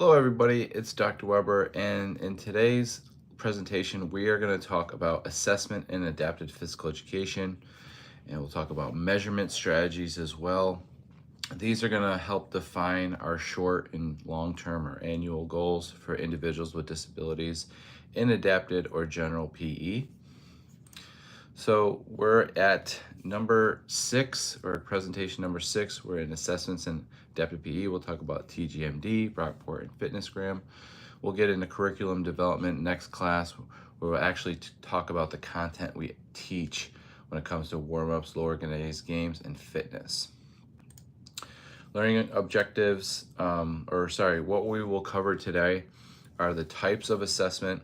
Hello everybody, it's Dr. Weber, and in today's presentation we are going to talk about assessment and adapted physical education, and we'll talk about measurement strategies as well. These are going to help define our short and long-term or annual goals for individuals with disabilities in adapted or general PE. So we're at number 6, or presentation number 6. We're in assessments and adaptive PE. We'll talk about TGMD, Brockport, and FitnessGram. We'll get into curriculum development next class, where we'll actually talk about the content we teach when it comes to warm-ups, low organized games, and fitness. Learning objectives, what we will cover today are the types of assessment,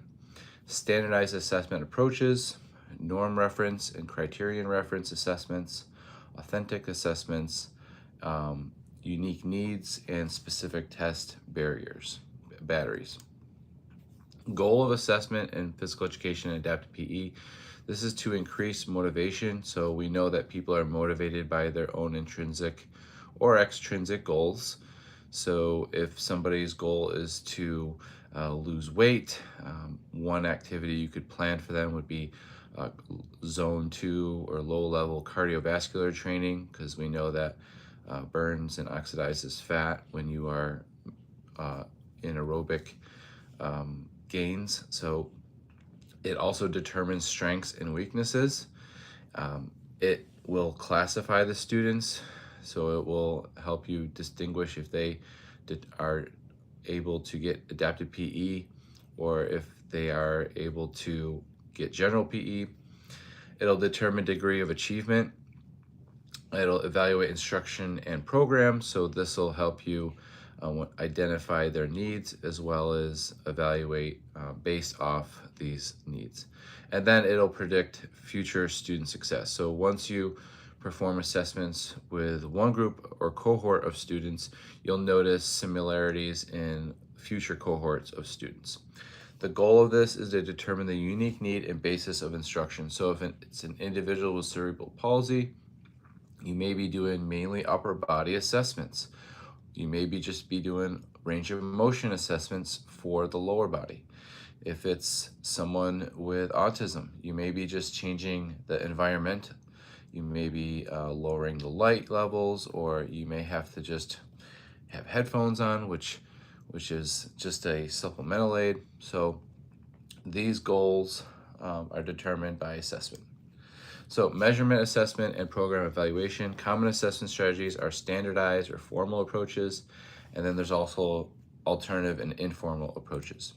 standardized assessment approaches, norm reference and criterion reference assessments, authentic assessments, unique needs, and specific test batteries. Goal of assessment in physical education and adaptive PE. This is to increase motivation. So we know that people are motivated by their own intrinsic or extrinsic goals. So if somebody's goal is to lose weight, one activity you could plan for them would be zone 2 or low level cardiovascular training, because we know that burns and oxidizes fat when you are in aerobic gains. So it also determines strengths and weaknesses. It will classify the students, so it will help you distinguish if they are able to get adaptive PE or if they are able to get general PE. It'll determine degree of achievement. It'll evaluate instruction and program, so this will help you identify their needs as well as evaluate based off these needs. And then it'll predict future student success. So once you perform assessments with one group or cohort of students, you'll notice similarities in future cohorts of students. The goal of this is to determine the unique need and basis of instruction. So if it's an individual with cerebral palsy, you may be doing mainly upper body assessments. You may just be doing range of motion assessments for the lower body. If it's someone with autism, you may be just changing the environment. You may be lowering the light levels, or you may have to just have headphones on, which is just a supplemental aid. So these goals are determined by assessment. So measurement, assessment, and program evaluation. Common assessment strategies are standardized or formal approaches, and then there's also alternative and informal approaches.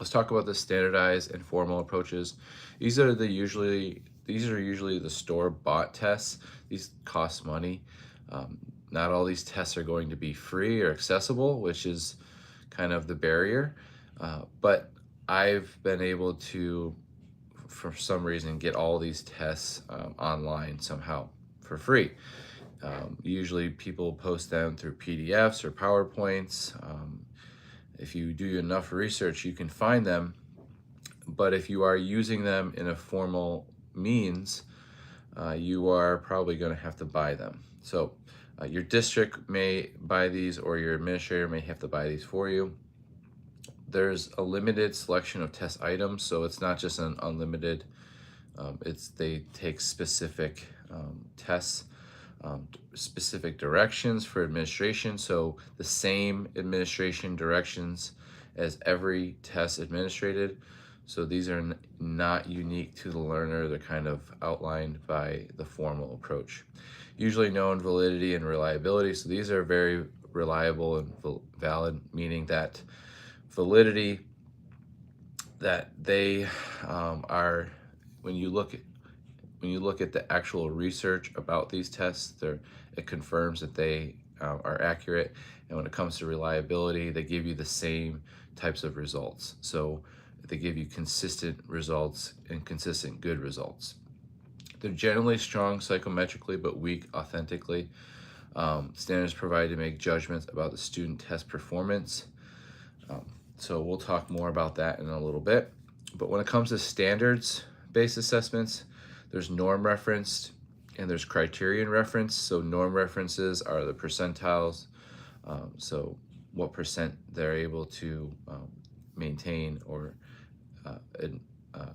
Let's talk about the standardized and formal approaches. These are usually the store-bought tests. These cost money. Not all these tests are going to be free or accessible, which is kind of the barrier. But I've been able to, for some reason, get all these tests online somehow for free. Usually people post them through PDFs or PowerPoints. If you do enough research, you can find them. But if you are using them in a formal means, you are probably going to have to buy them. So your district may buy these, or your administrator may have to buy these for you. There's a limited selection of test items, so it's not just an unlimited. They take specific tests, specific directions for administration. So the same administration directions as every test administrated. So these are not unique to the learner. They're kind of outlined by the formal approach. Usually known validity and reliability. So these are very reliable and valid, meaning that validity, that they are, when you look at the actual research about these tests, it confirms that they are accurate. And when it comes to reliability, they give you the same types of results. So they give you consistent results and consistent good results. They're generally strong psychometrically but weak authentically. Standards provided to make judgments about the student test performance. So we'll talk more about that in a little bit. But when it comes to standards-based assessments, there's norm referenced and there's criterion reference. So norm references are the percentiles. So what percent they're able to maintain or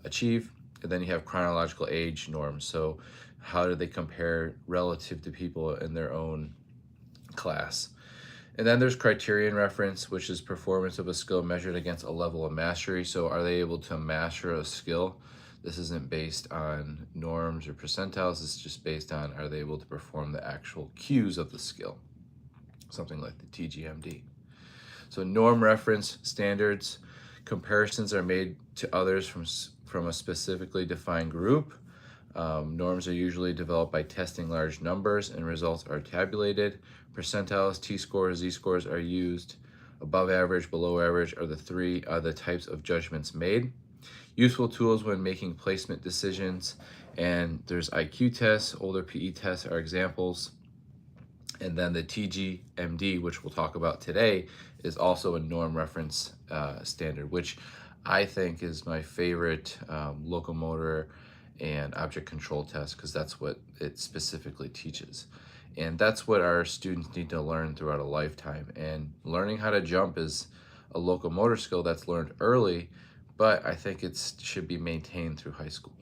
achieve. And then you have chronological age norms. So how do they compare relative to people in their own class? And then there's criterion reference, which is performance of a skill measured against a level of mastery. So are they able to master a skill? This isn't based on norms or percentiles. It's just based on, are they able to perform the actual cues of the skill? Something like the TGMD. So norm reference standards, comparisons are made to others from a specifically defined group. Norms are usually developed by testing large numbers and results are tabulated. Percentiles, T-scores, Z-scores are used. Above average, below average are the types of judgments made. Useful tools when making placement decisions, and there's IQ tests, older PE tests are examples. And then the TGMD, which we'll talk about today, is also a norm reference standard, which I think is my favorite locomotor and object control test, because that's what it specifically teaches. And that's what our students need to learn throughout a lifetime. And learning how to jump is a locomotor skill that's learned early, but I think it should be maintained through high school.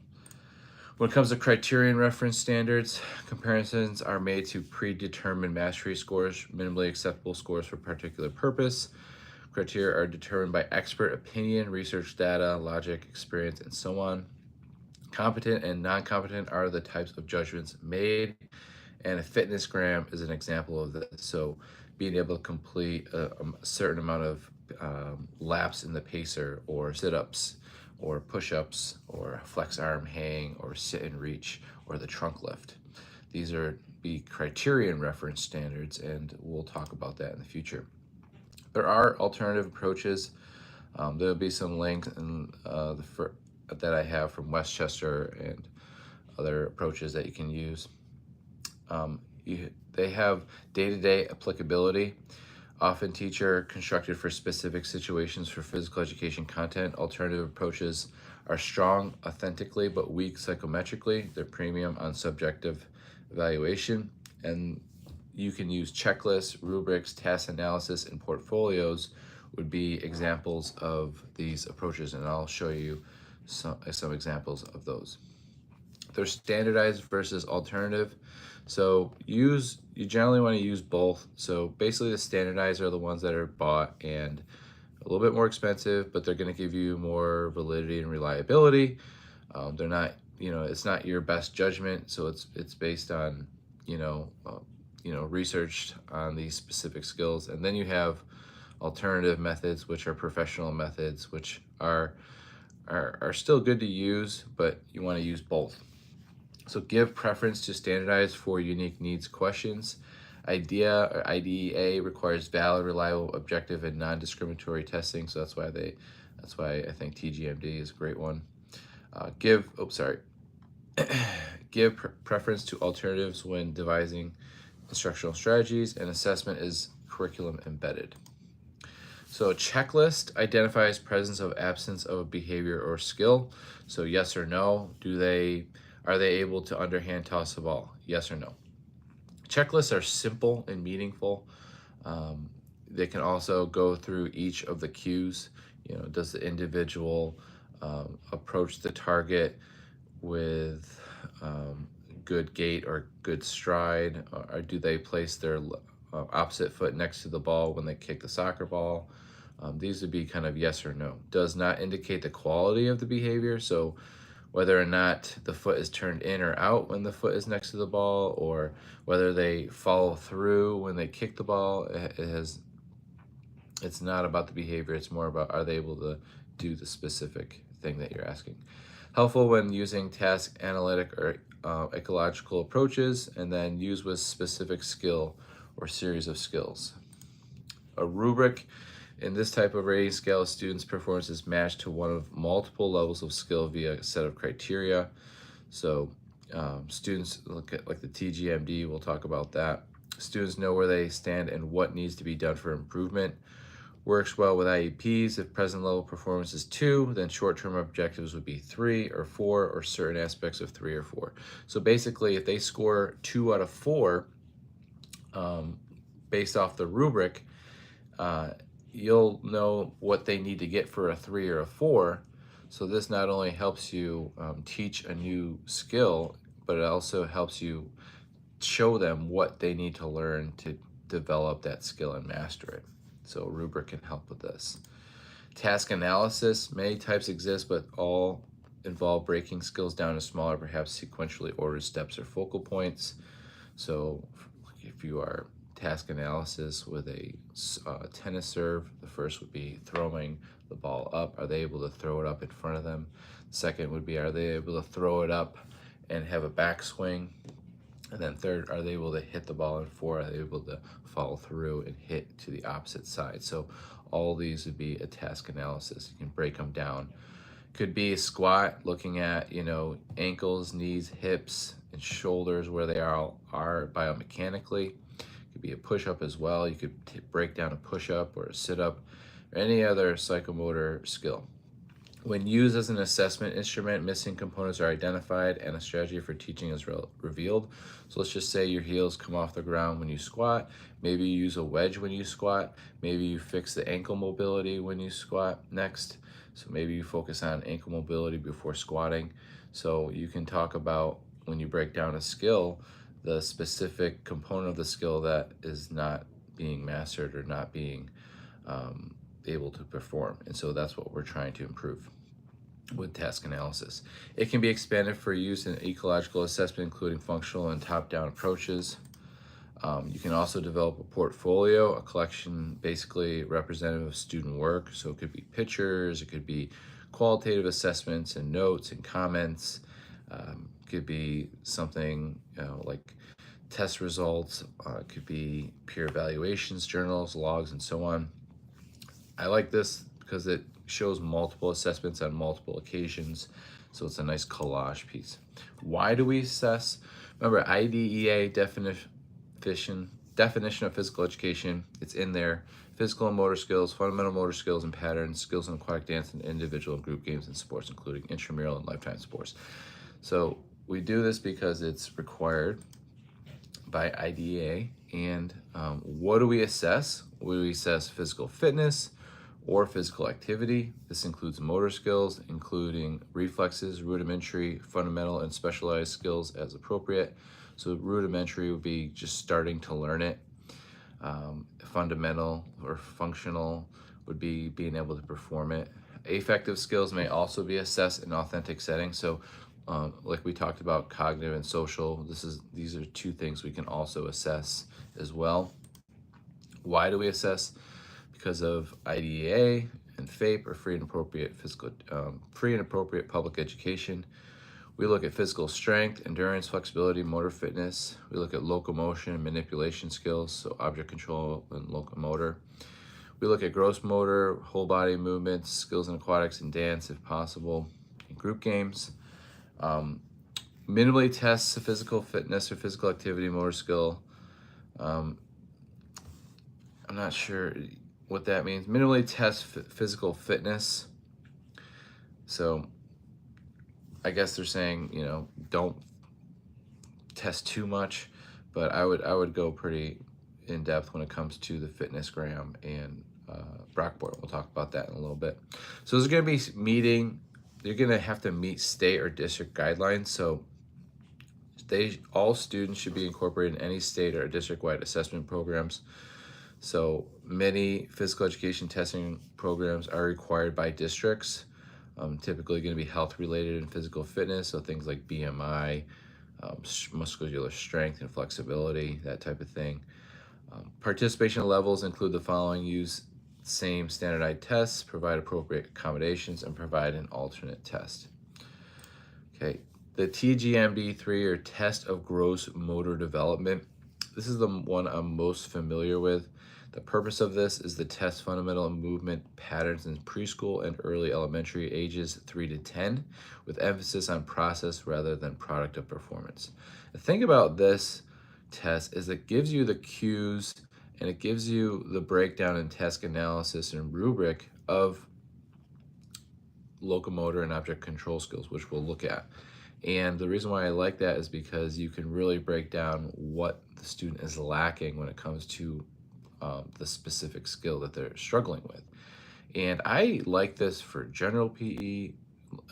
When it comes to criterion reference standards, comparisons are made to predetermined mastery scores, minimally acceptable scores for a particular purpose. Criteria are determined by expert opinion, research data, logic, experience, and so on. Competent and non-competent are the types of judgments made, and a fitness gram is an example of this. So being able to complete a certain amount of laps in the pacer, or sit-ups, or push-ups, or flex arm hang, or sit and reach, or the trunk lift. These are the criterion reference standards, and we'll talk about that in the future. There are alternative approaches. There'll be some links in that I have from Westchester and other approaches that you can use. They have day-to-day applicability. Often teacher constructed for specific situations for physical education content. Alternative approaches are strong authentically but weak psychometrically. They're premium on subjective evaluation. And you can use checklists, rubrics, task analysis, and portfolios would be examples of these approaches. And I'll show you some examples of those. They're standardized versus alternative. So you generally want to use both. So basically the standardized are the ones that are bought and a little bit more expensive, but they're going to give you more validity and reliability. They're not, it's not your best judgment. So it's based on, research on these specific skills. And then you have alternative methods, which are professional methods, which are still good to use, but you want to use both. So give preference to standardized for unique needs questions. IDEA requires valid, reliable, objective, and non-discriminatory testing. So that's why I think TGMD is a great one. Give preference to alternatives when devising instructional strategies, and assessment is curriculum embedded. So a checklist identifies presence of absence of a behavior or skill. So yes or no, are they able to underhand toss a ball? Yes or no. Checklists are simple and meaningful. They can also go through each of the cues. Does the individual approach the target with good gait or good stride? Or do they place their opposite foot next to the ball when they kick the soccer ball? These would be kind of yes or no. Does not indicate the quality of the behavior. So whether or not the foot is turned in or out when the foot is next to the ball, or whether they follow through when they kick the ball, it's not about the behavior. It's more about, are they able to do the specific thing that you're asking. Helpful when using task analytic or ecological approaches, and then use with specific skill or series of skills. A rubric. In this type of rating scale, a student's performance is matched to one of multiple levels of skill via a set of criteria. So students look at like the TGMD, we'll talk about that. Students know where they stand and what needs to be done for improvement. Works well with IEPs. If present level performance is 2, then short-term objectives would be 3 or 4, or certain aspects of 3 or 4. So basically, if they score 2 out of 4 based off the rubric, uh, you'll know what they need to get for a 3 or a 4. So this not only helps you teach a new skill, but it also helps you show them what they need to learn to develop that skill and master it. So a rubric can help with this. Task analysis, many types exist, but all involve breaking skills down to smaller, perhaps sequentially ordered steps or focal points. So if you are task analysis with a tennis serve, the first would be throwing the ball up. Are they able to throw it up in front of them? Second would be, are they able to throw it up and have a backswing? And then third, are they able to hit the ball? And four, are they able to follow through and hit to the opposite side? So all these would be a task analysis. You can break them down. Could be a squat, looking at, ankles, knees, hips, and shoulders, where they are biomechanically. Could be a push-up as well. You could break down a push-up or a sit-up or any other psychomotor skill. When used as an assessment instrument, missing components are identified and a strategy for teaching is revealed. So let's just say your heels come off the ground when you squat. Maybe you use a wedge when you squat. Maybe you fix the ankle mobility when you squat next. So maybe you focus on ankle mobility before squatting. So you can talk about, when you break down a skill, the specific component of the skill that is not being mastered or not being able to perform. And so that's what we're trying to improve with task analysis. It can be expanded for use in ecological assessment, including functional and top-down approaches. You can also develop a portfolio, a collection basically representative of student work. So it could be pictures, it could be qualitative assessments and notes and comments. Could be something like test results. It could be peer evaluations, journals, logs, and so on. I like this because it shows multiple assessments on multiple occasions. So it's a nice collage piece. Why do we assess? Remember, IDEA definition of physical education, it's in there. Physical and motor skills, fundamental motor skills and patterns, skills in aquatic dance and individual and group games and sports, including intramural and lifetime sports. So we do this because it's required by IDEA. And what do we assess? We assess physical fitness or physical activity. This includes motor skills, including reflexes, rudimentary, fundamental, and specialized skills as appropriate. So rudimentary would be just starting to learn it. Fundamental or functional would be being able to perform it. Affective skills may also be assessed in authentic settings. So like we talked about, cognitive and social, these are two things we can also assess as well. Why do we assess? Because of IDEA and FAPE, or free and appropriate public education. We look at physical strength, endurance, flexibility, motor fitness. We look at locomotion and manipulation skills, so object control and locomotor. We look at gross motor, whole body movements, skills in aquatics and dance if possible, and group games. Minimally tests physical fitness or physical activity, motor skill. I'm not sure what that means. Minimally test physical fitness. So I guess they're saying, don't test too much, but I would go pretty in depth when it comes to the fitness gram and Brockport. We'll talk about that in a little bit. So there's going to be you're going to have to meet state or district guidelines. So all students should be incorporated in any state or district-wide assessment programs. So many physical education testing programs are required by districts, typically going to be health related and physical fitness. So things like BMI, muscular strength and flexibility, that type of thing. Participation levels include the following: use same standardized tests, provide appropriate accommodations, and provide an alternate test. Okay, the TGMD3, or Test of Gross Motor Development. This is the one I'm most familiar with. The purpose of this is to test fundamental movement patterns in preschool and early elementary ages 3 to 10, with emphasis on process rather than product of performance. The thing about this test is it gives you the cues and it gives you the breakdown and task analysis and rubric of locomotor and object control skills, which we'll look at. And the reason why I like that is because you can really break down what the student is lacking when it comes to the specific skill that they're struggling with. And I like this for general PE,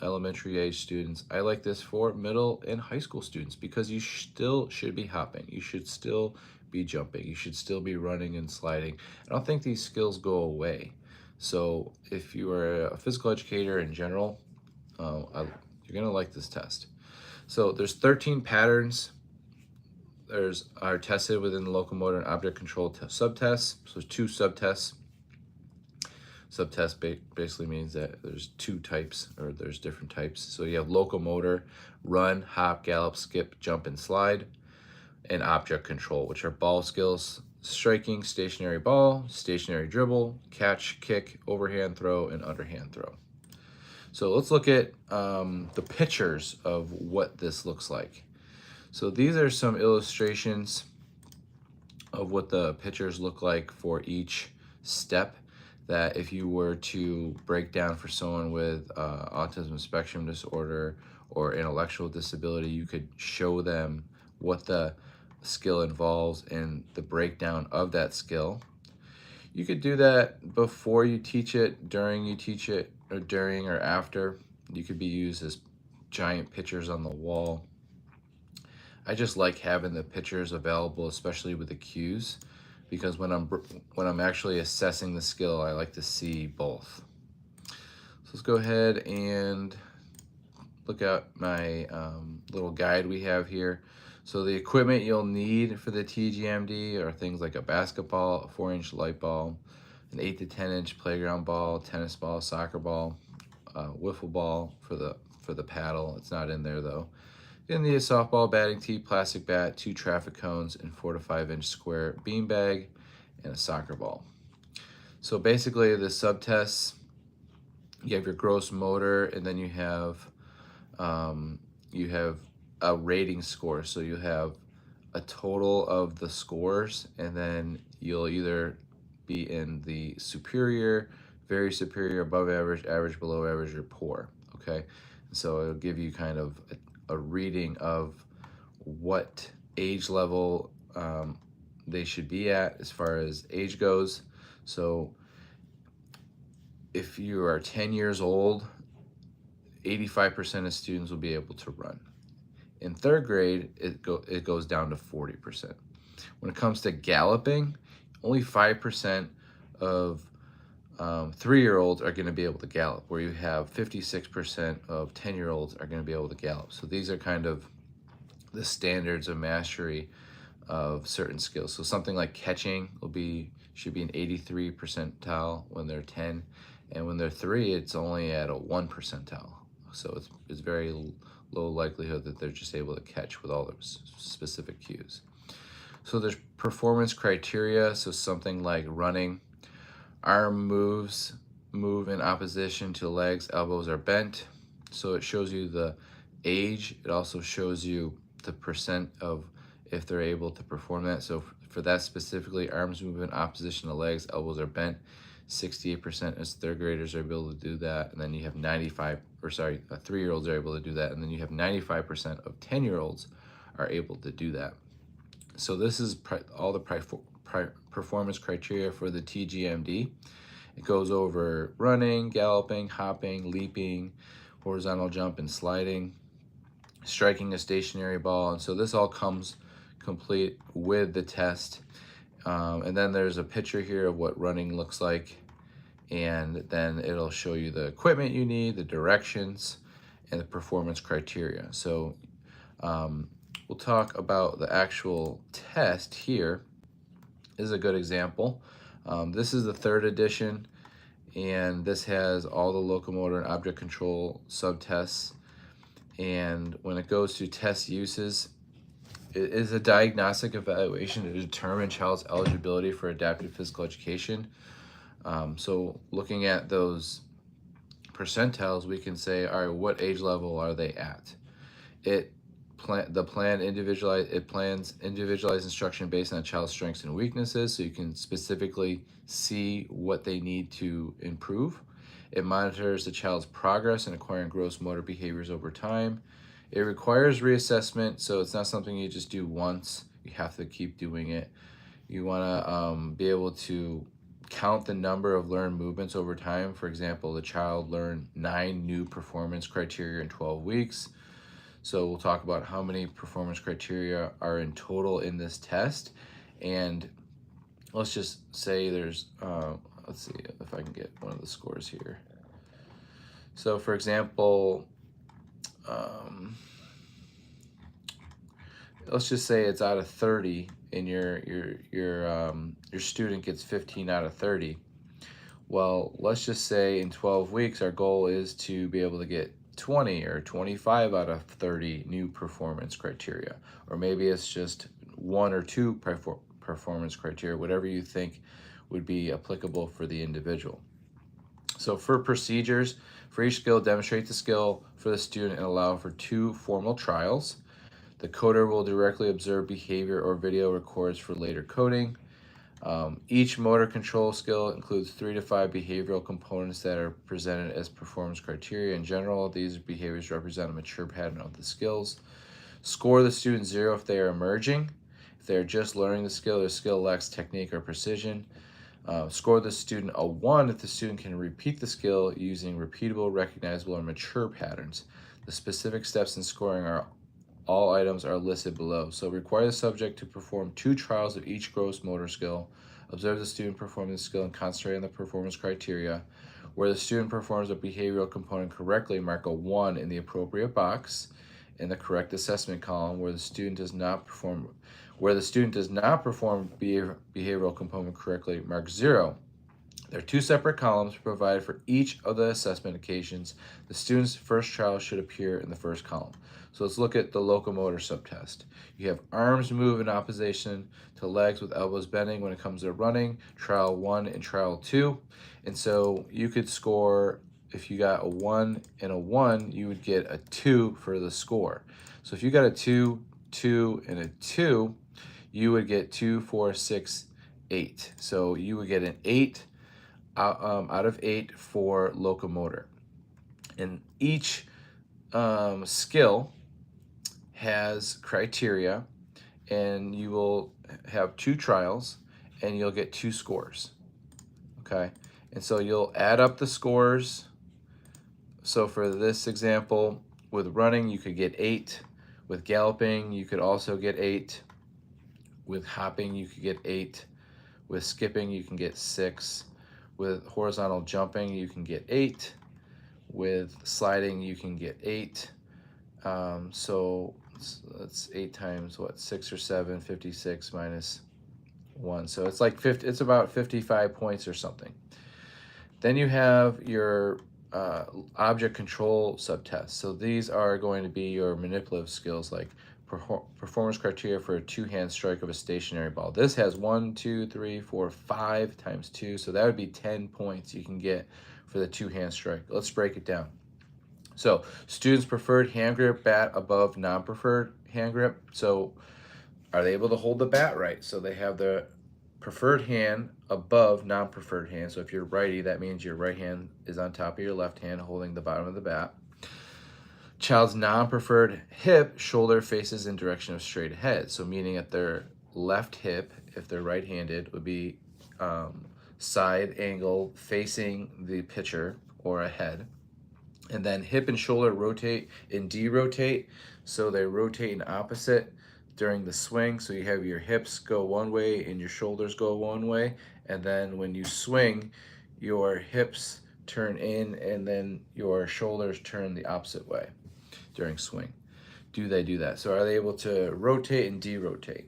elementary age students. I like this for middle and high school students because you still should be hopping. You should still be jumping. You should still be running and sliding. I don't think these skills go away. So if you are a physical educator in general, you're gonna like this test. So there's 13 patterns. Are tested within the locomotor and object control subtests. So there's two subtests. Subtest basically means that there's two types, or there's different types. So you have locomotor, run, hop, gallop, skip, jump, and slide, and object control, which are ball skills: striking, stationary ball, stationary dribble, catch, kick, overhand throw, and underhand throw. So let's look at the pictures of what this looks like. So these are some illustrations of what the pictures look like for each step, that if you were to break down for someone with autism spectrum disorder or intellectual disability, you could show them what the skill involves and the breakdown of that skill. You could do that before you teach it, during you teach it, or during or after. You could be used as giant pictures on the wall. I just like having the pictures available, especially with the cues, because when I'm actually assessing the skill, I like to see both. So let's go ahead and look at my little guide we have here. So the equipment you'll need for the TGMD are things like a basketball, a 4-inch light ball, an 8 to 10-inch playground ball, tennis ball, soccer ball, wiffle ball for the paddle. It's not in there though. You'll need a softball, batting tee, plastic bat, 2 traffic cones, and 4 to 5-inch square beanbag, and a soccer ball. So basically the subtests, you have your gross motor, and then you have a rating score. So you have a total of the scores, and then you'll either be in the superior, very superior, above average, average, below average, or poor, okay? So it'll give you kind of a reading of what age level they should be at as far as age goes. So if you are 10 years old, 85% of students will be able to run. In third grade, it goes down to 40%. When it comes to galloping, only 5% of 3-year-olds are going to be able to gallop, where you have 56% of 10-year-olds are going to be able to gallop. So these are kind of the standards of mastery of certain skills. So something like catching should be an 83 percentile when they're 10, and when they're 3, it's only at a 1 percentile. So it's very low likelihood that they're just able to catch with all the specific cues. So there's performance criteria. So something like running, arm move in opposition to legs, elbows are bent. So it shows you the age. It also shows you the percent of if they're able to perform that. So for that specifically, arms move in opposition to legs, elbows are bent. 68% as third graders are able to do that, and then you have 3-year-olds are able to do that, and then you have 95% of 10-year-olds are able to do that. So this is all the performance criteria for the TGMD. It goes over running, galloping, hopping, leaping, horizontal jump, and sliding, striking a stationary ball, and so this all comes complete with the test. And then there's a picture here of what running looks like, and then it'll show you the equipment you need, the directions, and the performance criteria. So we'll talk about the actual test here. This is a good example. This is the 3rd edition, and this has all the locomotor and object control subtests. And when it goes to test uses, it is a diagnostic evaluation to determine child's eligibility for adaptive physical education. So looking at those percentiles, we can say, all right, what age level are they at? It plans individualized instruction based on child's strengths and weaknesses, so you can specifically see what they need to improve. It monitors the child's progress in acquiring gross motor behaviors over time. It requires reassessment, so it's not something you just do once. You have to keep doing it. You want to be able to count the number of learned movements over time. For example, the child learned 9 new performance criteria in 12 weeks. So we'll talk about how many performance criteria are in total in this test. And let's just say there's, let's see if I can get one of the scores here. So for example, let's just say it's out of 30 and your student gets 15 out of 30. Well, let's just say in 12 weeks our goal is to be able to get 20 or 25 out of 30 new performance criteria, or maybe it's just 1 or 2 performance criteria, whatever you think would be applicable for the individual. So for procedures, for each skill, demonstrate the skill for the student and allow for 2 formal trials. The coder will directly observe behavior or video records for later coding. Each motor control skill includes 3 to 5 behavioral components that are presented as performance criteria. In general, these behaviors represent a mature pattern of the skills. Score the student 0 if they are emerging. If they are just learning the skill, their skill lacks technique or precision. Score the student a 1 if the student can repeat the skill using repeatable, recognizable, or mature patterns. The specific steps in scoring are all items are listed below. So require the subject to perform 2 trials of each gross motor skill. Observe the student perform the skill and concentrate on the performance criteria. Where the student performs a behavioral component correctly, mark a 1 in the appropriate box in the correct assessment column. Where the student does not perform behavioral component correctly, mark 0. There are 2 separate columns provided for each of the assessment occasions. The student's first trial should appear in the first column. So let's look at the locomotor subtest. You have arms move in opposition to legs with elbows bending when it comes to running, trial 1 and trial 2. And so you could score, if you got a 1 and a 1, you would get a 2 for the score. So if you got a 2, 2, and a 2, you would get 2, 4, 6, 8. So you would get an 8 out of 8 for locomotor. And each skill has criteria, and you will have 2 trials and you'll get 2 scores. Okay, and so you'll add up the scores. So for this example, with running you could get 8, with galloping you could also get 8, with hopping you could get 8, with skipping you can get 6, with horizontal jumping you can get 8, with sliding you can get 8. So that's 8 times what, 6 or 7, 56 minus 1. So it's like 50, it's about 55 points or something. Then you have your object control subtests. So these are going to be your manipulative skills, like performance criteria for a 2-hand strike of a stationary ball. This has 1, 2, 3, 4, 5 times 2. So that would be 10 points you can get for the 2-hand strike. Let's break it down. So students' preferred hand grip, bat above non-preferred hand grip. So are they able to hold the bat right? So they have the preferred hand above non-preferred hand. So if you're righty, that means your right hand is on top of your left hand holding the bottom of the bat. Child's non-preferred hip, shoulder faces in direction of straight ahead. So meaning that their left hip, if they're right-handed, would be side angle facing the pitcher or ahead. And then hip and shoulder rotate and derotate. So they rotate in opposite during the swing. So you have your hips go one way and your shoulders go one way. And then when you swing, your hips turn in and then your shoulders turn the opposite way during swing. Do they do that? So are they able to rotate and derotate?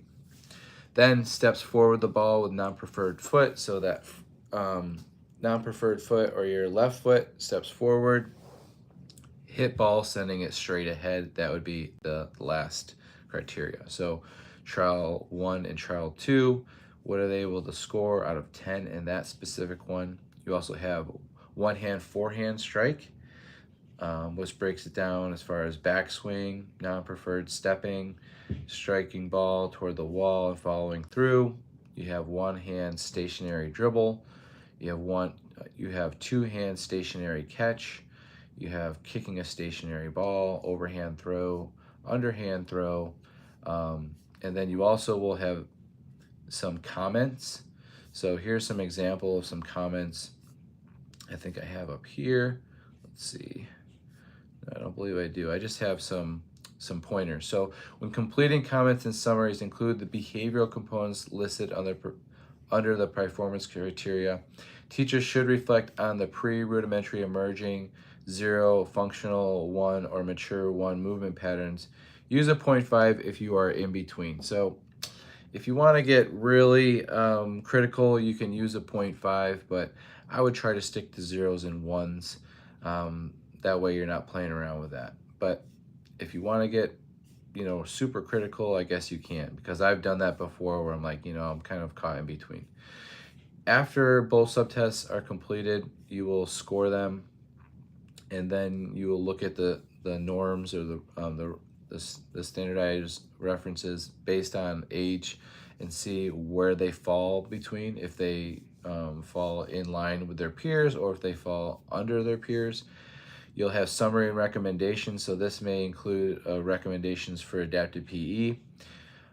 Then steps forward the ball with non-preferred foot. So that non-preferred foot or your left foot steps forward. Hit ball sending it straight ahead. That would be the last criteria. So trial 1 and trial 2, what are they able to score out of 10 in that specific one? You also have 1-hand forehand strike, which breaks it down as far as backswing, non-preferred stepping, striking ball toward the wall and following through. You have 1-hand stationary dribble. You have 2-hand stationary catch. You have kicking a stationary ball, overhand throw, underhand throw, and then you also will have some comments. So here's some example of some comments I think I have up here. Let's see. I don't believe I do. I just have some pointers. So when completing comments and summaries, include the behavioral components listed under the performance criteria. Teachers should reflect on the pre-rudimentary, emerging, 0, functional 1, or mature 1 movement patterns. Use a 0.5 if you are in between. So if you want to get really critical, you can use a 0.5, but I would try to stick to 0s and 1s. That way you're not playing around with that. But if you want to get, super critical, I guess you can, because I've done that before where I'm like, I'm kind of caught in between. After both subtests are completed, you will score them, and then you will look at the norms or the standardized references based on age and see where they fall between, if they fall in line with their peers or if they fall under their peers. You'll have summary and recommendations, so this may include recommendations for adapted PE,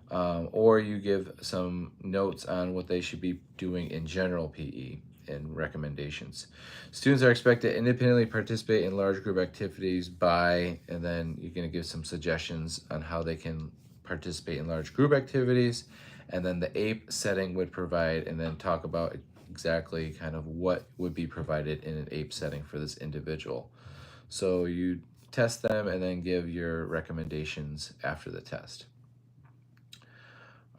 or you give some notes on what they should be doing in general PE and recommendations. Students are expected to independently participate in large group activities by, and then you're going to give some suggestions on how they can participate in large group activities, and then the APE setting would provide, and then talk about exactly kind of what would be provided in an APE setting for this individual. So you test them and then give your recommendations after the test.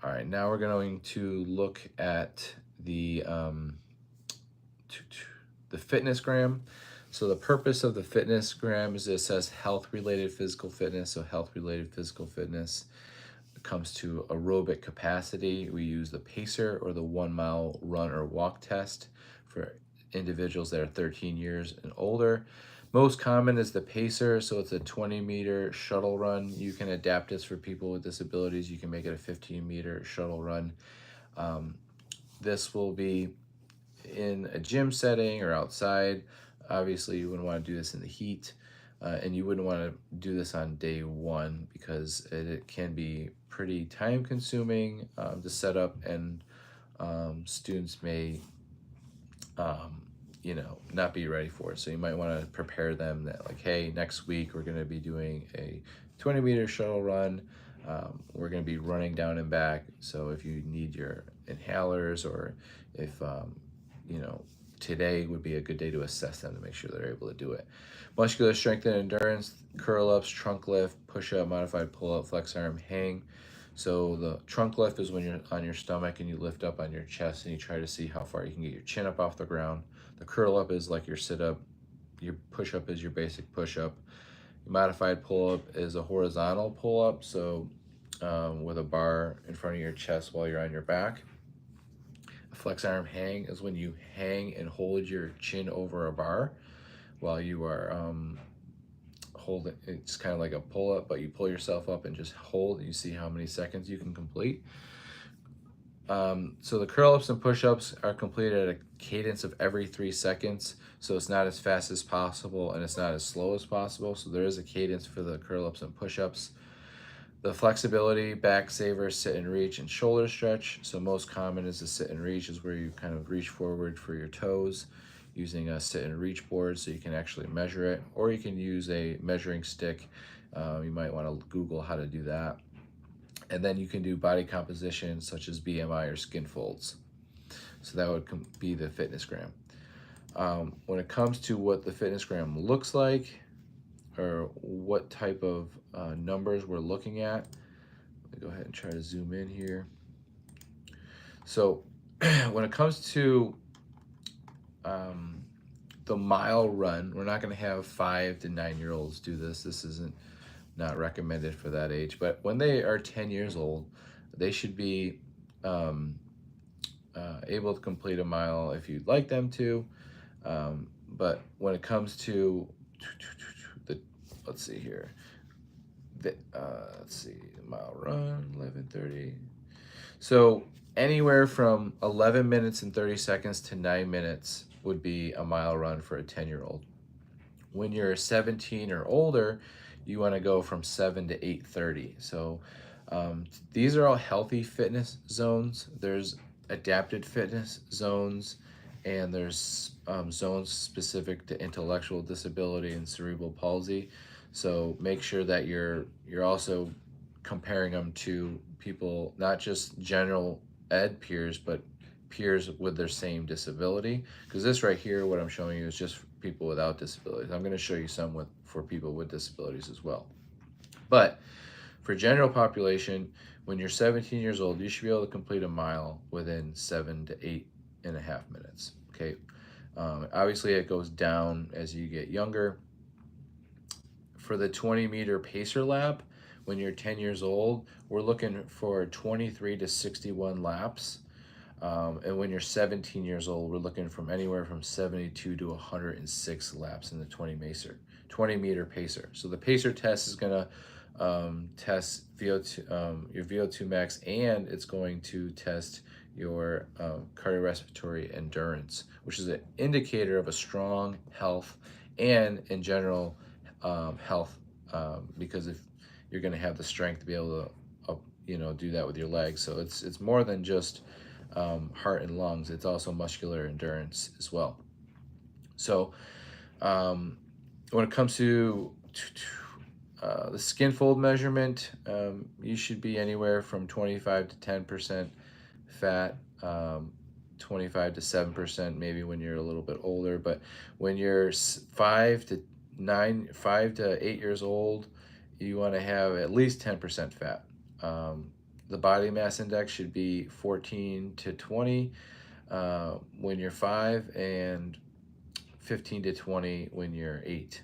All right, now we're going to look at the fitnessgram. So the purpose of the fitnessgram is it says health-related physical fitness. So health-related physical fitness comes to aerobic capacity. We use the pacer or the 1 mile run or walk test for individuals that are 13 years and older. Most common is the pacer, so it's a 20-meter shuttle run. You can adapt this for people with disabilities. You can make it a 15-meter shuttle run. This will be in a gym setting or outside. Obviously, you wouldn't want to do this in the heat, and you wouldn't want to do this on day one because it can be pretty time-consuming to set up, and students may not be ready for it. So you might want to prepare them that, like, hey, next week we're going to be doing a 20-meter shuttle run. We're going to be running down and back. So if you need your inhalers, or if, today would be a good day to assess them to make sure they're able to do it. Muscular strength and endurance, curl-ups, trunk lift, push-up, modified pull-up, flex arm, hang. So the trunk lift is when you're on your stomach and you lift up on your chest and you try to see how far you can get your chin up off the ground. The curl up is like your sit up. Your push up is your basic push up. Your modified pull up is a horizontal pull up, so with a bar in front of your chest while you're on your back. A flex arm hang is when you hang and hold your chin over a bar while you are hold it. It's kind of like a pull up, but you pull yourself up and just hold. You see how many seconds you can complete. So the curl ups and push ups are completed at a cadence of every 3 seconds. So it's not as fast as possible and it's not as slow as possible. So there is a cadence for the curl ups and push ups. The flexibility, back saver, sit and reach, and shoulder stretch. So most common is the sit and reach, is where you kind of reach forward for your toes using a sit and reach board so you can actually measure it, or you can use a measuring stick. You might want to Google how to do that. And then you can do body composition such as BMI or skin folds. So that would be the fitnessgram. When it comes to what the fitnessgram looks like, or what type of numbers we're looking at, let me go ahead and try to zoom in here. So when it comes to the mile run, we're not going to have 5 to 9-year-olds do this. This isn't not recommended for that age. But when they are 10 years old, they should be able to complete a mile if you'd like them to. But when it comes to let's see here. Let's see, mile run, 11:30. So anywhere from 11 minutes and 30 seconds to 9 minutes would be a mile run for a 10-year-old. When you're 17 or older, you want to go from 7 to 8:30. So These are all healthy fitness zones. There's adapted fitness zones, and there's zones specific to intellectual disability and cerebral palsy. So make sure that you're also comparing them to people, not just general ed peers, but peers with their same disability. Because this right here, what I'm showing you, is just people without disabilities. I'm going to show you some for people with disabilities as well. But for general population, when you're 17 years old, you should be able to complete a mile within 7 to 8.5 minutes. Okay. Obviously, it goes down as you get younger. For the 20-meter pacer lap, when you're 10 years old, we're looking for 23 to 61 laps. And when you're 17 years old, we're looking from anywhere from 72 to 106 laps in the 20-meter pacer. So the pacer test is going to test VO2, your VO2 max, and it's going to test your cardiorespiratory endurance, which is an indicator of a strong health and in general health, because if you're going to have the strength to be able to do that with your legs. So it's more than just heart and lungs. It's also muscular endurance as well. So when it comes to the skin fold measurement, you should be anywhere from 25 to 10% fat, 25 to 7% maybe when you're a little bit older. But when you're 5 to 8 years old, you want to have at least 10% fat. The body mass index should be 14 to 20 when you're 5, and 15 to 20 when you're 8.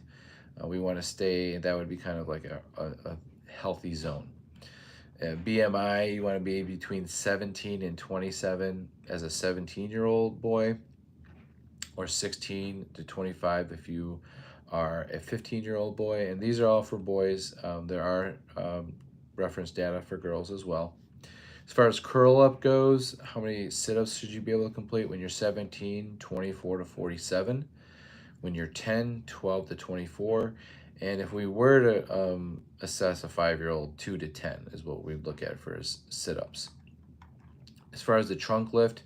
We want to stay, that would be kind of like a healthy zone. BMI, you want to be between 17 and 27 as a 17-year-old boy, or 16 to 25 if you are a 15-year-old boy. And these are all for boys. There are reference data for girls as well. As far as curl up goes, how many sit-ups should you be able to complete when you're 17? 24 to 47. When you're 10, 12 to 24. And if we were to assess a 5-year-old, 2 to 10 is what we'd look at for sit-ups. As far as the trunk lift,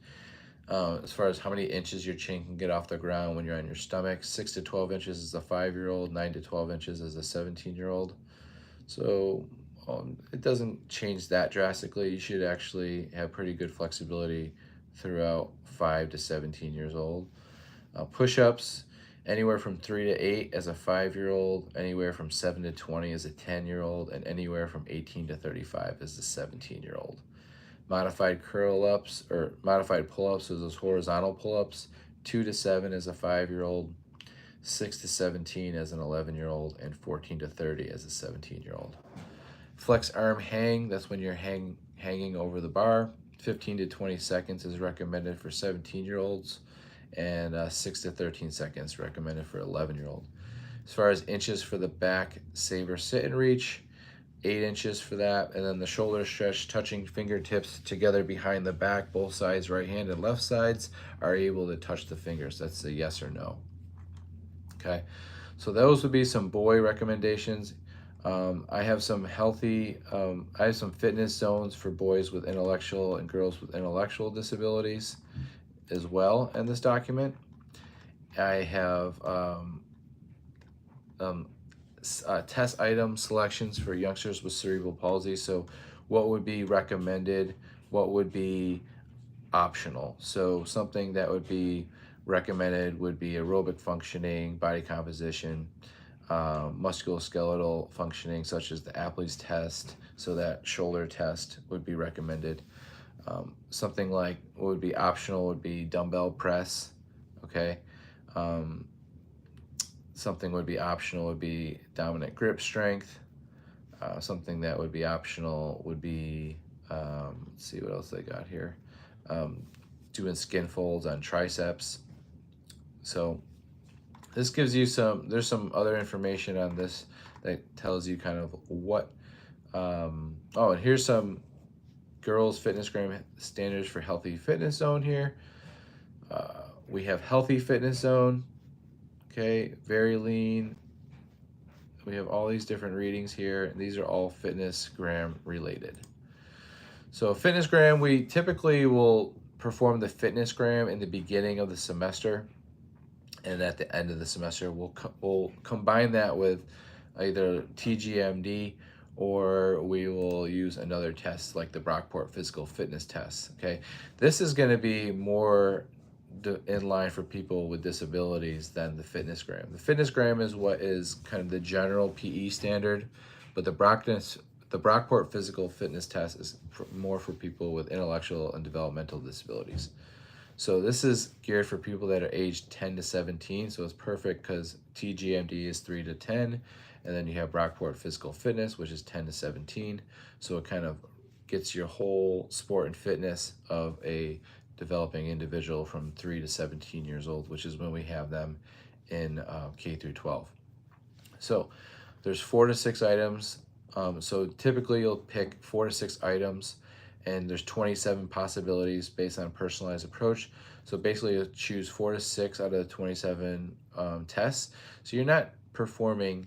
as far as how many inches your chin can get off the ground when you're on your stomach, 6 to 12 inches is a 5-year-old, 9 to 12 inches is a 17-year-old. So it doesn't change that drastically. You should actually have pretty good flexibility throughout 5 to 17 years old. Push-ups, anywhere from 3 to 8 as a 5-year-old, anywhere from 7 to 20 as a 10-year-old, and anywhere from 18 to 35 as a 17-year-old. Modified curl-ups or modified pull-ups, so those horizontal pull-ups, 2 to 7 as a 5-year-old, 6 to 17 as an 11-year-old, and 14 to 30 as a 17-year-old. Flex arm hang, that's when you're hanging over the bar. 15 to 20 seconds is recommended for 17-year-olds, and 6 to 13 seconds recommended for 11-year-old. As far as inches for the back saber sit and reach, 8 inches for that, and then the shoulder stretch, touching fingertips together behind the back, both sides, right hand and left sides, are able to touch the fingers. That's a yes or no. Okay, so those would be some boy recommendations. I have some I have some fitness zones for boys with intellectual and girls with intellectual disabilities as well in this document. I have test item selections for youngsters with cerebral palsy. So what would be recommended, what would be optional. So something that would be recommended would be aerobic functioning, body composition, musculoskeletal functioning, such as the Apley's test. So that shoulder test would be recommended. Something like what would be optional would be dumbbell press. Okay. Something would be optional would be dominant grip strength. Something that would be optional would be, let's see what else they got here. Doing skin folds on triceps. So this gives you there's some other information on this that tells you kind of what, and here's some girls fitnessgram standards for healthy fitness zone here. We have healthy fitness zone, okay, very lean, We have all these different readings here, and these are all fitness gram related. So fitness gram, we typically will perform the fitness gram in the beginning of the semester, and at the end of the semester, we'll combine that with either TGMD, or we will use another test like the Brockport physical fitness test. Okay, this is going to be more in line for people with disabilities than the fitness gram. The fitness gram is what is kind of the general PE standard, but the Brockport physical fitness test is more for people with intellectual and developmental disabilities. So this is geared for people that are aged 10 to 17. So it's perfect because TGMD is 3 to 10. And then you have Brockport Physical Fitness, which is 10 to 17. So it kind of gets your whole sport and fitness of a developing individual from 3 to 17 years old, which is when we have them in K through 12. So there's 4 to 6 items. So typically you'll pick 4 to 6 items, and there's 27 possibilities based on a personalized approach. So basically you'll choose 4 to 6 out of the 27 tests. So you're not performing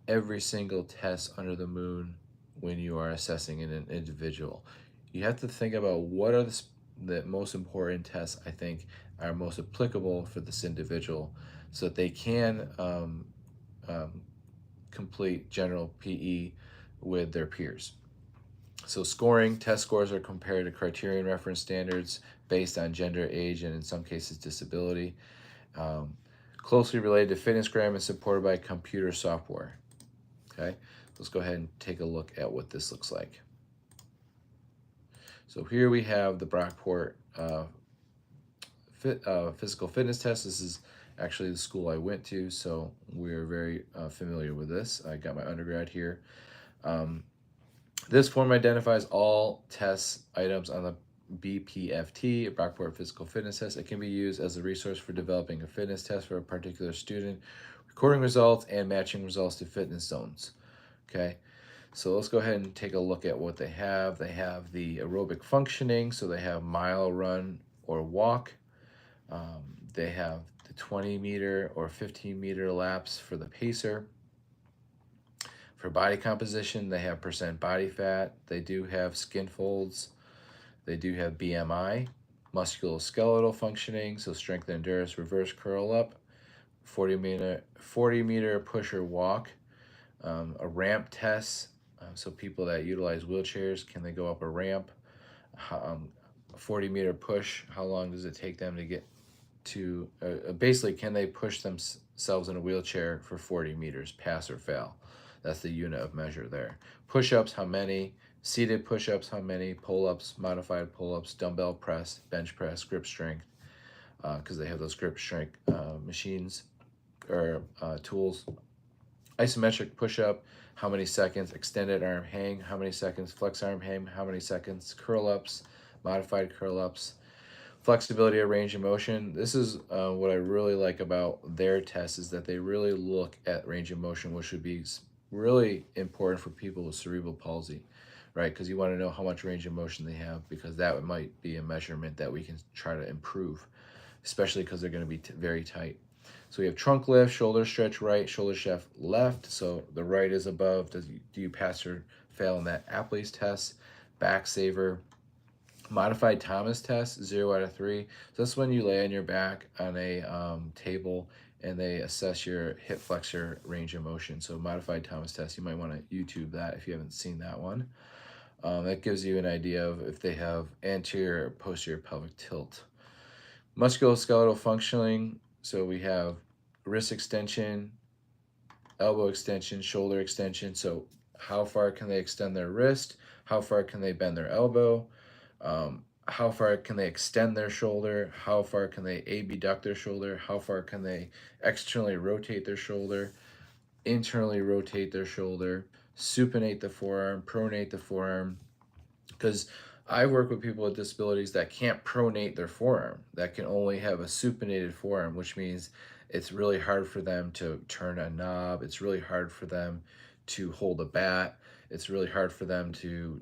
every single test under the moon when you are assessing an individual. You have to think about what are the most important tests I think are most applicable for this individual so that they can complete general PE with their peers. So scoring, test scores are compared to criterion reference standards based on gender, age, and in some cases disability. Closely related to fitness gram and supported by computer software. Okay, let's go ahead and take a look at what this looks like. So here we have the Brockport physical fitness test. This is actually the school I went to, so we're very familiar with this. I got my undergrad here. This form identifies all test items on the BPFT, a Brockport Physical Fitness Test. It can be used as a resource for developing a fitness test for a particular student, recording results, and matching results to fitness zones. Okay, so let's go ahead and take a look at what they have. They have the aerobic functioning, so they have mile, run, or walk. They have the 20 meter or 15 meter laps for the pacer. For body composition, they have percent body fat. They do have skin folds. They do have BMI, musculoskeletal functioning, so strength and endurance, reverse curl up, 40 meter push or walk, a ramp test. So people that utilize wheelchairs, can they go up a ramp? A 40 meter push, how long does it take them to get to, basically, can they push themselves in a wheelchair for 40 meters, pass or fail? That's the unit of measure there. Push-ups, how many? Seated push-ups, how many? Pull-ups, modified pull-ups, dumbbell press, bench press, grip strength, because they have those grip strength machines or tools. Isometric push-up, how many seconds? Extended arm hang, how many seconds? Flex arm hang, how many seconds? Curl-ups, modified curl-ups. Flexibility of range of motion. This is what I really like about their test, is that they really look at range of motion, which would be really important for people with cerebral palsy, right? Because you want to know how much range of motion they have, because that might be a measurement that we can try to improve, especially because they're going to be very tight. So we have trunk lift, shoulder stretch right, shoulder stretch left. So the right is above. Do you pass or fail in that Apley's test? Back saver. Modified Thomas test, 0 out of 3. So that's when you lay on your back on a table and they assess your hip flexor range of motion. So modified Thomas test, you might want to YouTube that if you haven't seen that one. That gives you an idea of if they have anterior or posterior pelvic tilt. Musculoskeletal functioning, so we have wrist extension, elbow extension, shoulder extension. So how far can they extend their wrist? How far can they bend their elbow? How far can they extend their shoulder? How far can they abduct their shoulder? How far can they externally rotate their shoulder, internally rotate their shoulder, supinate the forearm, pronate the forearm? Because I work with people with disabilities that can't pronate their forearm, that can only have a supinated forearm, which means it's really hard for them to turn a knob. It's really hard for them to hold a bat. It's really hard for them to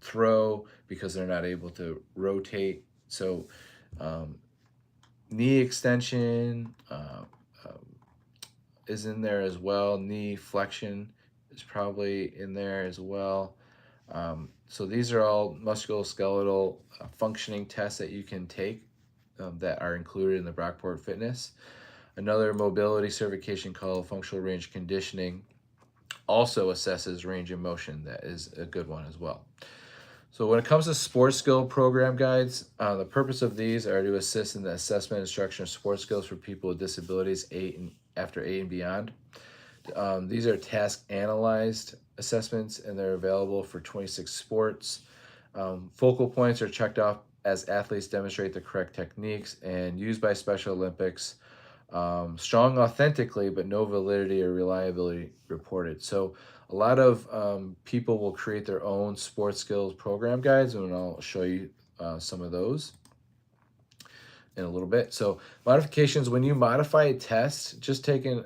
throw because they're not able to rotate. So knee extension, is in there as well. Knee flexion is probably in there as well. So these are all musculoskeletal functioning tests that you can take that are included in the Brockport Fitness. Another mobility certification called functional range conditioning also assesses range of motion. That is a good one as well. So when it comes to sports skill program guides, the purpose of these are to assist in the assessment and instruction of sports skills for people with disabilities after 8 and beyond. These are task analyzed assessments, and they're available for 26 sports. Focal points are checked off as athletes demonstrate the correct techniques and used by Special Olympics. Strong authentically, but no validity or reliability reported. So a lot of people will create their own sports skills program guides, and I'll show you some of those in a little bit. So modifications, when you modify a test, just taking,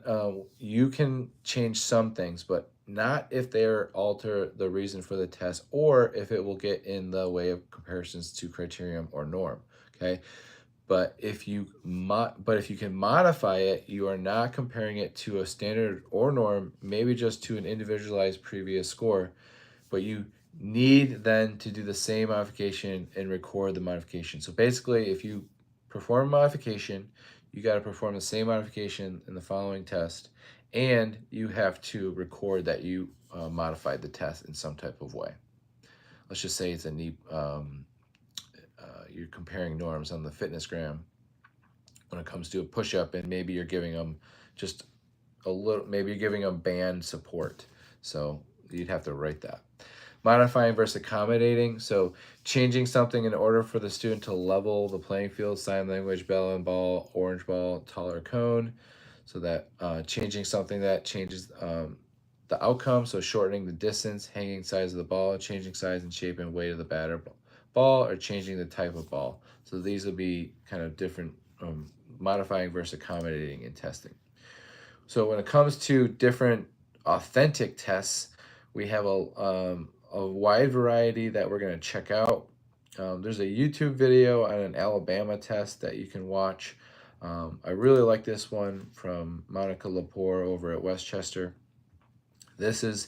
you can change some things, but not if they alter the reason for the test or if it will get in the way of comparisons to criterion or norm. Okay. But if you can modify it, you are not comparing it to a standard or norm, maybe just to an individualized previous score, but you need then to do the same modification and record the modification. So basically, if you perform a modification, you got to perform the same modification in the following test, and you have to record that you modified the test in some type of way. Let's just say it's a knee. You're comparing norms on the fitnessgram when it comes to a push-up, and maybe you're giving them just a little, maybe you're giving them band support. So you'd have to write that. Modifying versus accommodating. So changing something in order for the student to level the playing field, sign language, bell and ball, orange ball, taller cone. So that changing something that changes the outcome. So shortening the distance, hanging size of the ball, changing size and shape and weight of the batter ball, or changing the type of ball. So these will be kind of different, modifying versus accommodating in testing. So when it comes to different authentic tests, we have a wide variety that we're going to check out. There's a YouTube video on an Alabama test that you can watch. I really like this one from Monica Lepore over at Westchester. This is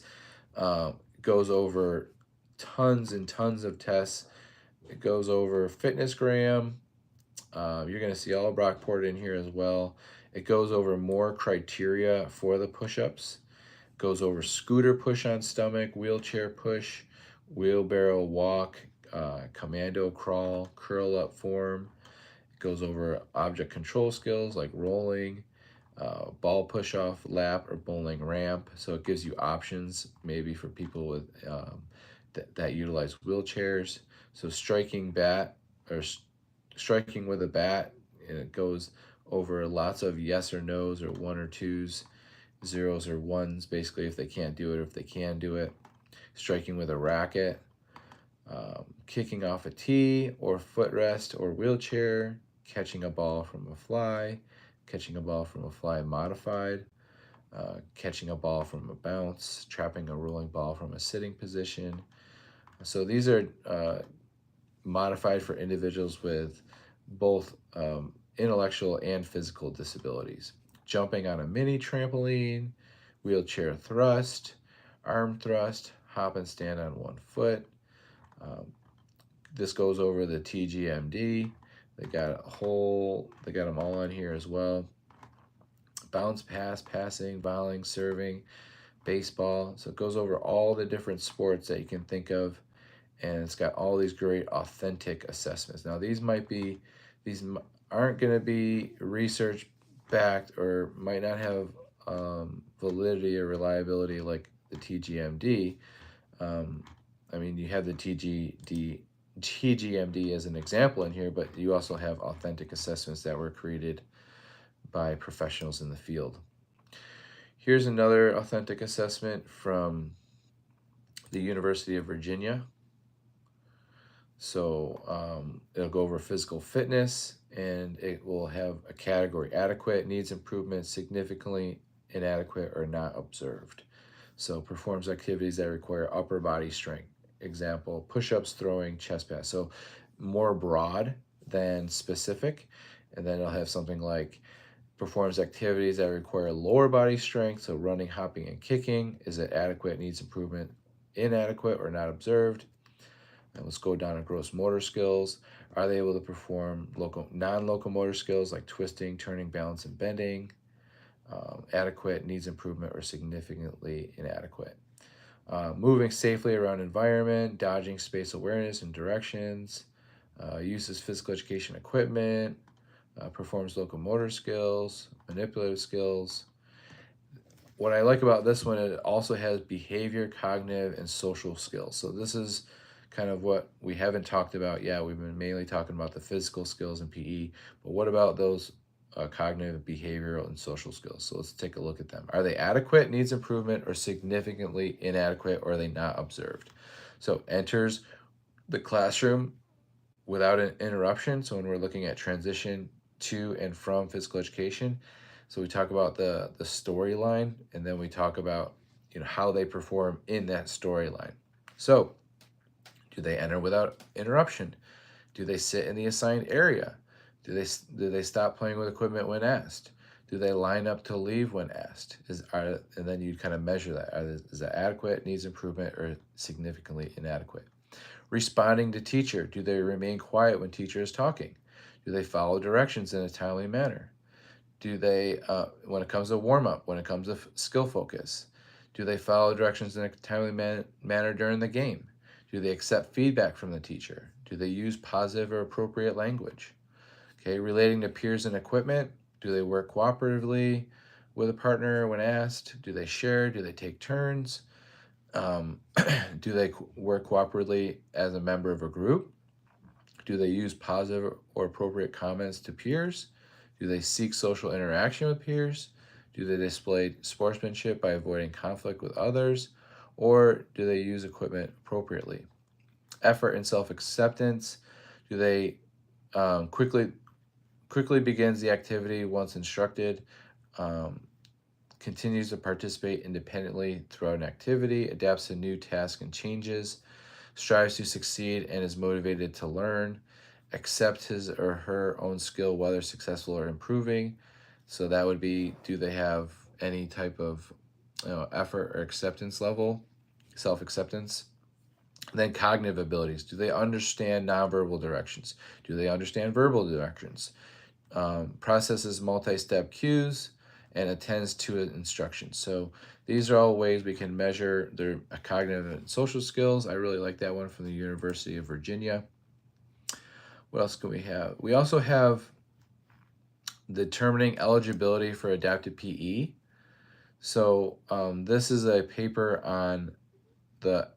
goes over tons and tons of tests. It goes over fitnessgram. You're going to see all of Brockport in here as well. It goes over more criteria for the push-ups. Goes over scooter push on stomach, wheelchair push, wheelbarrow walk, commando crawl, curl up form. It goes over object control skills like rolling, ball push off, lap, or bowling ramp. So it gives you options maybe for people with that utilize wheelchairs. So striking bat or striking with a bat, and it goes over lots of yes or no's or one or twos, zeros or ones, basically if they can't do it or if they can do it. Striking with a racket, kicking off a tee or footrest or wheelchair, catching a ball from a fly, catching a ball from a fly modified, catching a ball from a bounce, trapping a rolling ball from a sitting position. So these are modified for individuals with both intellectual and physical disabilities. Jumping on a mini trampoline, wheelchair thrust, arm thrust, hop and stand on one foot. This goes over the TGMD. They got them all on here as well. Bounce, pass, passing, volleying, serving, baseball. So it goes over all the different sports that you can think of, and it's got all these great authentic assessments. Now these aren't going to be research backed or might not have validity or reliability like the TGMD. I mean, you have the TGMD as an example in here, but you also have authentic assessments that were created by professionals in the field. Here's another authentic assessment from the University of Virginia. So it'll go over physical fitness, and it will have a category: adequate, needs improvement, significantly inadequate, or not observed. So performs activities that require upper body strength. Example, push-ups, throwing, chest pass. So more broad than specific. And then it'll have something like performs activities that require lower body strength, so running, hopping, and kicking. Is it adequate, needs improvement, inadequate, or not observed? And let's go down to gross motor skills. Are they able to perform non-locomotor skills like twisting, turning, balance, and bending? Adequate, needs improvement, or significantly inadequate. Moving safely around environment, dodging space awareness and directions, uses physical education equipment, performs locomotor skills, manipulative skills. What I like about this one, it also has behavior, cognitive, and social skills. So this is kind of what we haven't talked about yet. We've been mainly talking about the physical skills in PE, but what about those cognitive, behavioral, and social skills? So let's take a look at them. Are they adequate, needs improvement, or significantly inadequate, or are they not observed? So enters the classroom without an interruption. So when we're looking at transition to and from physical education, so we talk about the storyline, and then we talk about how they perform in that storyline. So do they enter without interruption? Do they sit in the assigned area? Do they stop playing with equipment when asked? Do they line up to leave when asked? And then you kind of measure that. Is that adequate, needs improvement, or significantly inadequate? Responding to teacher. Do they remain quiet when teacher is talking? Do they follow directions in a timely manner? Do they, when it comes to warm up, when it comes to skill focus, do they follow directions in a timely manner during the game? Do they accept feedback from the teacher? Do they use positive or appropriate language? Okay, relating to peers and equipment, do they work cooperatively with a partner when asked? Do they share? Do they take turns? Do they work cooperatively as a member of a group? Do they use positive or appropriate comments to peers? Do they seek social interaction with peers? Do they display sportsmanship by avoiding conflict with others? Or do they use equipment appropriately? Effort and self-acceptance. Do they quickly begins the activity once instructed? Continues to participate independently throughout an activity, adapts to new tasks and changes, strives to succeed and is motivated to learn, accepts his or her own skill, whether successful or improving. So that would be, do they have any type of effort or acceptance level, self-acceptance? Then cognitive abilities. Do they understand nonverbal directions? Do they understand verbal directions? Processes multi-step cues and attends to instructions. So these are all ways we can measure their cognitive and social skills. I really like that one from the University of Virginia. What else can we have? We also have determining eligibility for adapted PE. So this is a paper on the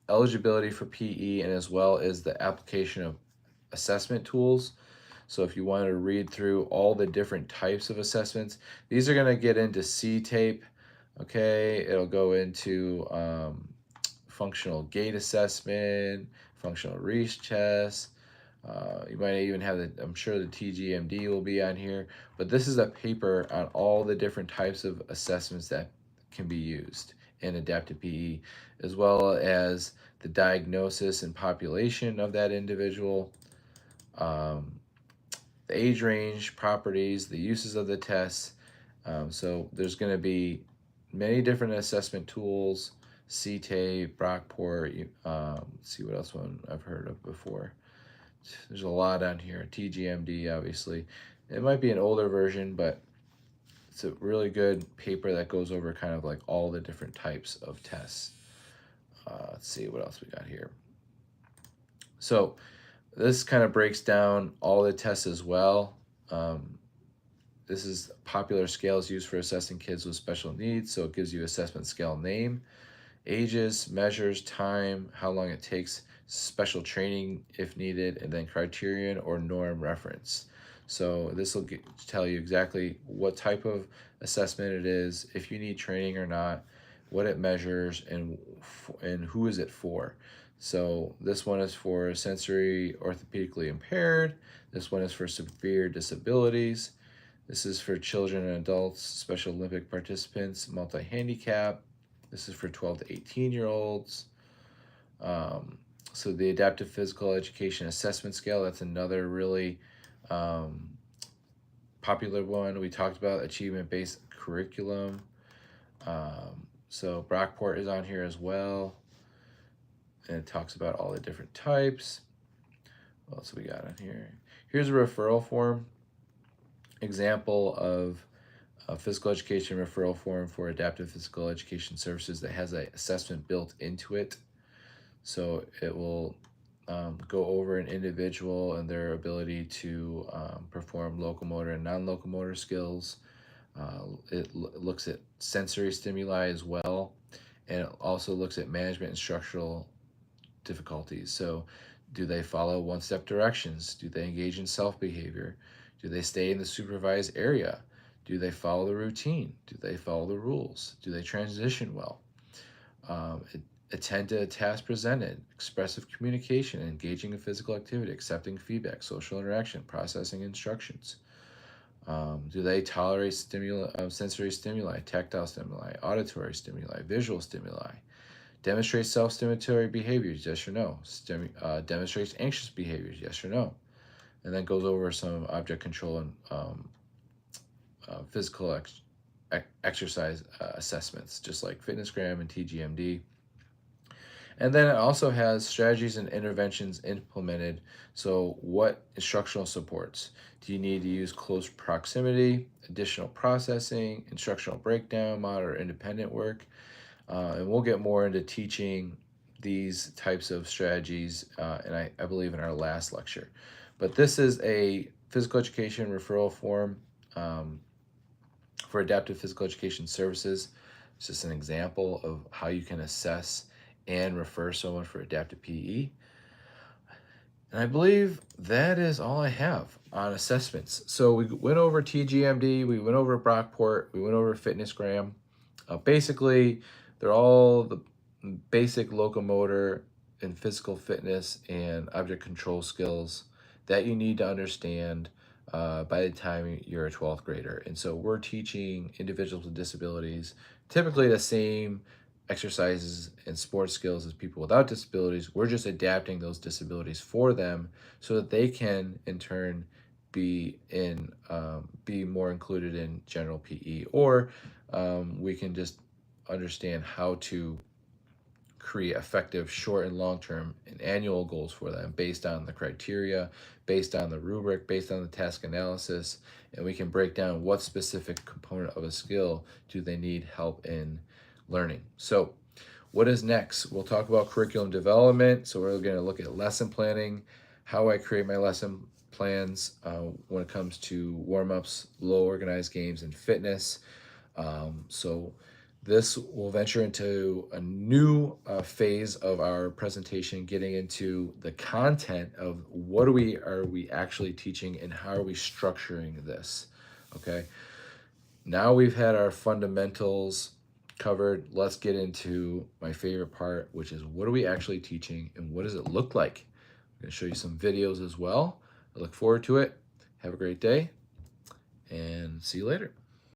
eligibility for PE and as well as the application of assessment tools. So if you wanted to read through all the different types of assessments, these are going to get into C-tape, okay? It'll go into functional gait assessment, functional reach test. You might even have I'm sure the TGMD will be on here, but this is a paper on all the different types of assessments that can be used in adaptive PE, as well as the diagnosis and population of that individual, the age range, properties, the uses of the tests. So there's going to be many different assessment tools, C-tape, Brockport. Let's see what else one I've heard of before. There's a lot on here. TGMD, obviously. It might be an older version, but it's a really good paper that goes over kind of like all the different types of tests. Let's see what else we got here. So this kind of breaks down all the tests as well. This is popular scales used for assessing kids with special needs. So it gives you assessment scale name, ages, measures, time, how long it takes, special training if needed, and then criterion or norm reference. So this will tell you exactly what type of assessment it is, if you need training or not, what it measures, and who is it for. So this one is for sensory orthopedically impaired. This one is for severe disabilities. This is for children and adults, Special Olympic participants, multi-handicap. This is for 12 to 18-year-olds. So the Adaptive Physical Education Assessment Scale, that's another really popular one. We talked about achievement-based curriculum. So Brockport is on here as well. And it talks about all the different types. What else we got on here? Here's a referral form. Example of a physical education referral form for adaptive physical education services that has an assessment built into it. So it will go over an individual and their ability to perform locomotor and non-locomotor skills. It looks at sensory stimuli as well, and it also looks at management and structural difficulties. So do they follow one-step directions? Do they engage in self-behavior? Do they stay in the supervised area? Do they follow the routine? Do they follow the rules? Do they transition well? Attend to a task presented, expressive communication, engaging in physical activity, accepting feedback, social interaction, processing instructions. Do they tolerate sensory stimuli, tactile stimuli, auditory stimuli, visual stimuli? Demonstrates self-stimulatory behaviors, yes or no? Demonstrates anxious behaviors, yes or no? And then goes over some object control and physical exercise assessments, just like FitnessGram and TGMD. And then it also has strategies and interventions implemented. So what instructional supports? Do you need to use close proximity, additional processing, instructional breakdown, monitor independent work? And we'll get more into teaching these types of strategies, and I believe in our last lecture. But this is a physical education referral form for adaptive physical education services. It's just an example of how you can assess and refer someone for adaptive PE. And I believe that is all I have on assessments. So we went over TGMD, we went over Brockport, we went over FitnessGram. Basically, they're all the basic locomotor and physical fitness and object control skills that you need to understand by the time you're a 12th grader. And so we're teaching individuals with disabilities typically the same exercises and sports skills as people without disabilities. We're just adapting those disabilities for them so that they can in turn be more included in general PE, or we can just understand how to create effective short and long-term and annual goals for them based on the criteria, based on the rubric, based on the task analysis, and we can break down what specific component of a skill do they need help in learning. So what is next? We'll talk about curriculum development. So we're going to look at lesson planning, how I create my lesson plans when it comes to warm-ups, low organized games, and fitness. So this will venture into a new phase of our presentation, getting into the content of what are we actually teaching and how are we structuring this, okay? Now we've had our fundamentals covered. Let's get into my favorite part, which is what are we actually teaching and what does it look like? I'm going to show you some videos as well. I look forward to it. Have a great day and see you later.